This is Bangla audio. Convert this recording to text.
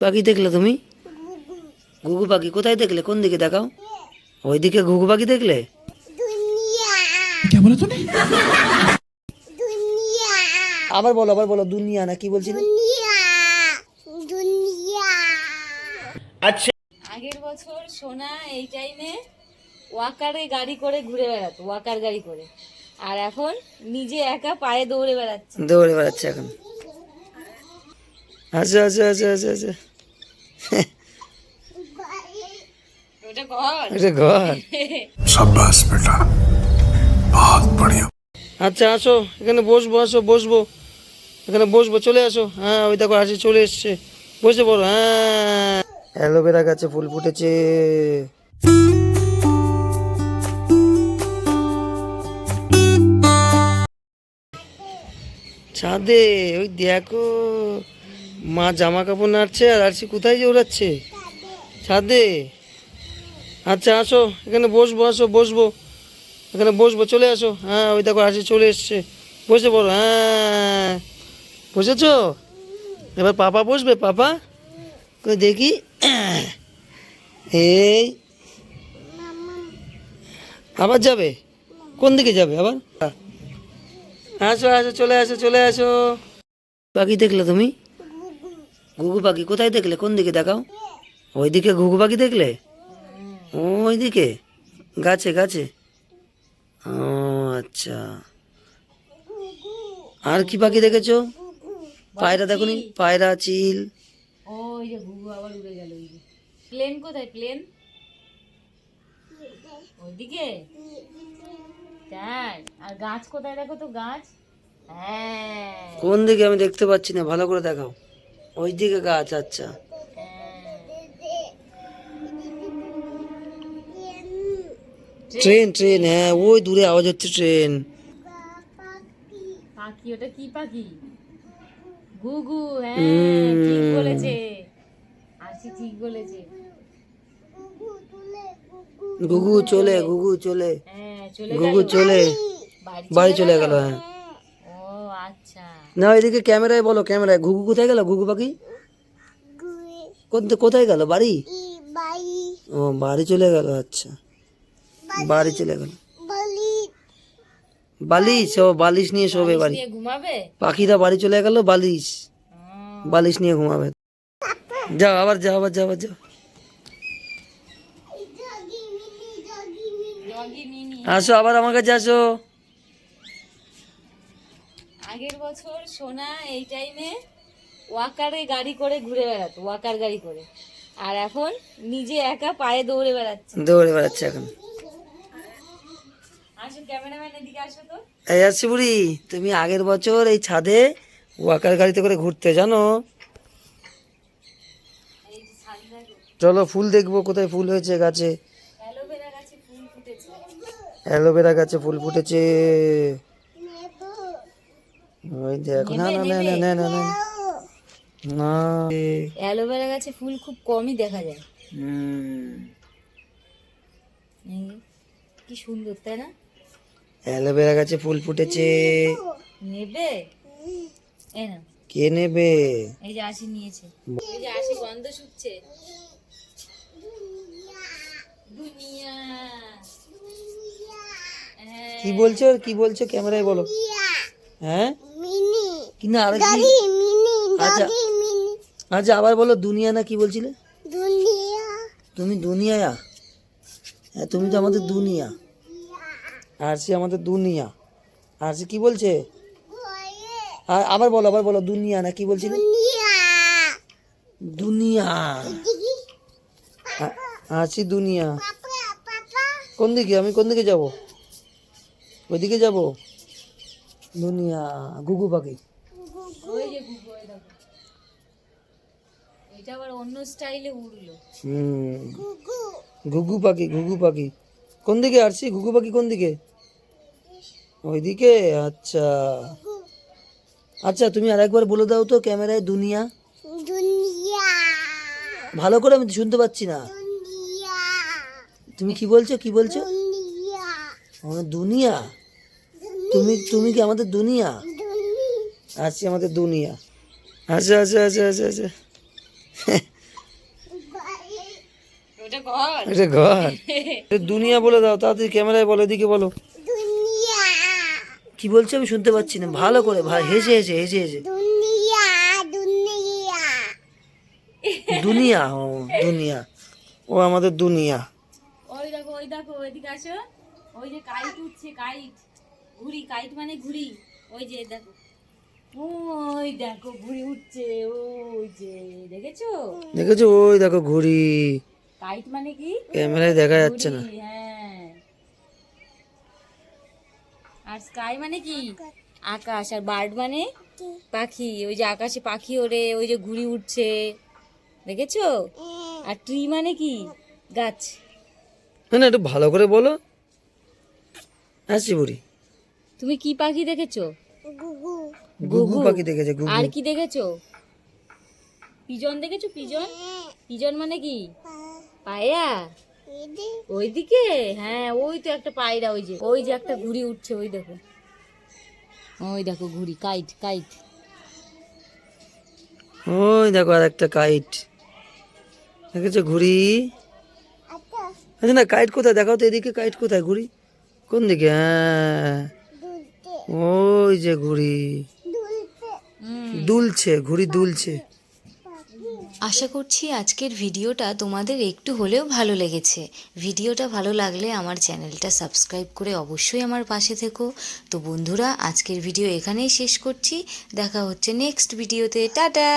পাখি দেখলে তুমি? ঘুঘু পাখি কোথায় দেখলে? কোন দিকে দেখাও। ওইদিকে ঘুঘু পাখি দেখলে? আবার বলো দুনিয়া না কি বলছিলে? আচ্ছা। আগের বছর সোনা এই টাইমে ওয়াকারে গাড়ি করে ঘুরে বেড়াতো, ওয়াকার গাড়ি করে। আর এখন নিজে একা পায়ে দৌড়ে বেড়াচ্ছে এখন। আচ্ছা আচ্ছা আচ্ছা আচ্ছা আচ্ছা। ওটা ঘর। এটা ঘর। शाबाश बेटा, बहुत बढ़िया। আচ্ছা আসো এখানে বসবো, আসো বসবো, এখানে বসবো, চলে আসো। হ্যাঁ ওই দেখো আসি চলে এসছে, বসে পড়ো। হ্যাঁ অ্যালোভেরা গাছে ফুল ফুটেছে। ছাদে ওই দেখো মা জামা কাপড় নাড়ছে আর আরসি কোথায় যে ওড়াচ্ছে? ছাদে। আচ্ছা আসো এখানে বসবো, আসো বসবো, এখানে বসবো, চলে আসো। হ্যাঁ ওই দেখো আসি চলে এসছে, বসে পড়ো। হ্যাঁ বসেছো? এবার পাপা বসবে, পাপা কই দেখি। এই আবার যাবে? কোন দিকে যাবে আবার? আসো আসো চলে আসো চলে আসো। পাখি দেখলে তুমি? ঘুঘু পাখি কোথায় দেখলে? কোন দিকে দেখাও। ওইদিকে ঘুঘু পাখি দেখলে? ওইদিকে গাছে গাছে। ও আচ্ছা। আর কি পাখি দেখেছো? পায়রা দেখোনি? পায়রা, চিল। ওই যে ঘুঘু আবার উড়ে গেল। ওই যে প্লেন কোথায়? প্লেন ওইদিকে। তাই? আর গাছ কোথায় দেখো তো, গাছ। হ্যাঁ কোন দিকে আমি দেখতে পাচ্ছি না, ভালো করে দেখাও। ওইদিকে গাছ, আচ্ছা। ট্রেন ট্রেন, হ্যাঁ ওই দূরে আওয়াজ হচ্ছে ট্রেন। পাখি, ওটা কি পাখি? ঘুঘু। হ্যাঁ ঠিক বলেছে, আসি ঠিক বলেছে। ঘুঘু চলে, ঘুঘু চলে, হ্যাঁ চলে ঘুঘু গেল, চলে, বাড়ি চলে গেল। হ্যাঁ ও আচ্ছা। না এদিকে ক্যামেরায় বলো, ক্যামেরায় ঘুঘু কোথায় গেল? ঘুঘু পাখি কোথায় গেল? বাড়ি। ও বাড়ি চলে গেল, আচ্ছা বাড়ি চলে গেল। বালিশ, ও বালিশ নিয়ে শোবে বাড়ি। নিয়ে ঘুমাবে। পাখিরা বাড়ি চলে গেল, বালিশ, বালিশ নিয়ে ঘুমাবে। যাও আবার যাও, আবার যাও, আবার যাও। আসো আবার আমার কাছে আসো। আগের বছর সোনা এই টাইমে ওয়াকারে গাড়ি করে ঘুরে বেড়াতো, ওয়াকার গাড়ি করে। আর এখন নিজে একা পায়ে দৌড়ে বেড়াচ্ছে। দৌড়ে বেড়াচ্ছে এখন। আসুন ক্যামেরাম্যান, এদিকে আসো তো। এই আসছি বুড়ি, তুমি আগের বছর এই ছাদে ওয়াকার গাড়িতে করে ঘুরতে জানো? এই যে ছাদে দেখো, চলো ফুল দেখবো, কোথায় ফুল হয়েছে গাছে। অ্যালোভেরা গাছে ফুল ফুটেছে। অ্যালোভেরা গাছে ফুল ফুটেছে। ওই দেখো, না না না না না না না না। অ্যালোভেরা গাছে ফুল খুব কমই দেখা যায়। হুম, এই কি সুন্দর, তাই না? অ্যালোভেরা গাছে ফুল ফুটেছে। নেবে? এই না, কে নেবে? এই যে আসি নিয়েছে, এই যে আসি গন্ধ শুকছে। দুনিয়া। হ্যাঁ, কি বলছো, কি বলছো ক্যামেরায় বলো। হ্যাঁ কি না আর কি? আচ্ছা আচ্ছা আবার বলো, দুনিয়া না কি বলছিলে? তুমি দুনিয়া। হ্যাঁ তুমি তো আমাদের দুনিয়া। আর সে আমাদের দুনিয়া। আর সে কি বলছে? আবার বলো, আবার বলো, দুনিয়া না কি বলছিলে? দুনিয়া। আছি দুনিয়া। কোন দিকে? আমি কোন দিকে যাব? ওইদিকে যাব। দুনিয়া। ঘুঘু পাখি। ওই যে ঘুঘু, ওই দেখো। এটা আবার অন্য স্টাইলে উড়লো। হুম, ঘুঘু পাখি, ঘুঘু পাখি কোন দিকে? আসছি ঘুঘু পাখি কোন দিকে? ওইদিকে, আচ্ছা আচ্ছা। তুমি আরেকবার বলে দাও তো ক্যামেরায়, দুনিয়া। ভালো করে আমি শুনতে পাচ্ছি না। তুমি কি বলছো, কি বলছো? আমার দুনিয়া। তুমি কি আমাদের দুনিয়া? আছি আমাদের দুনিয়া। আচ্ছা আচ্ছা আচ্ছা আচ্ছা আচ্ছা। ওটা ঘর। এটা ঘর। এটা দুনিয়া বলে দাও তাড়াতাড়ি, ক্যামেরায় বলো, এদিকে বলো। কি বলছো আমি শুনতে পাচ্ছি না, ভালো করে ভাই, হেসে হেসে হেসে হেসে। দুনিয়া, ও দুনিয়া, ও আমাদের দুনিয়া। ওই দেখো ওই দেখো, ওইদিকে আসো। ওই যে কাইট উঠছে, কাইট, ঘুড়ি, কাইট মানে ঘুড়ি। ওই যে দেখো, ওই দেখো ঘুড়ি উঠছে, ওই যে দেখেছো? দেখেছো, ওই দেখো ঘুড়ি। কাইট মানে কি? ক্যামেরায় দেখা যাচ্ছে না। ঘুড়ি, হ্যাঁ। আর স্কাই মানে কি? আকাশ। আর বার্ড মানে পাখি, ওই যে আকাশে পাখি ওড়ে, ওই যে ঘুড়ি উঠছে, দেখেছো? আর ট্রি মানে কি? গাছ। না একটু ভালো করে বলো। আসছি বুড়ি। তুমি কি পাখি দেখেছো? গুগু পাখি দেখেছে, গুগু। আর কি দেখেছো? পিজন দেখেছো? পিজন, পিজন মানে কি? পায়রা। ওইদিকে, হ্যাঁ, ওই তো একটা পায়রা, ওই যে একটা ঘুড়ি উঠছে, ওই দেখো, ওই দেখো ঘুড়ি, কাইট, কাইট। ওই দেখো আর একটা কাইট, দেখেছো ঘুড়ি? আচ্ছা না, কাইট কোথায় দেখাও তো, এদিকে কাইট কোথায়, ঘুড়ি কোন দিকে? হ্যাঁ, ওই যে ঘুড়ি দুলছে, ঘুড়ি দুলছে। আশা করছি আজকের ভিডিওটা তোমাদের একটু হলেও ভালো লেগেছে। ভিডিওটা ভালো লাগলে আমার চ্যানেলটা সাবস্ক্রাইব করে অবশ্যই আমার পাশে থেকো। তো বন্ধুরা, আজকের ভিডিও এখানেই শেষ করছি। দেখা হচ্ছে নেক্সট ভিডিওতে। টাটা।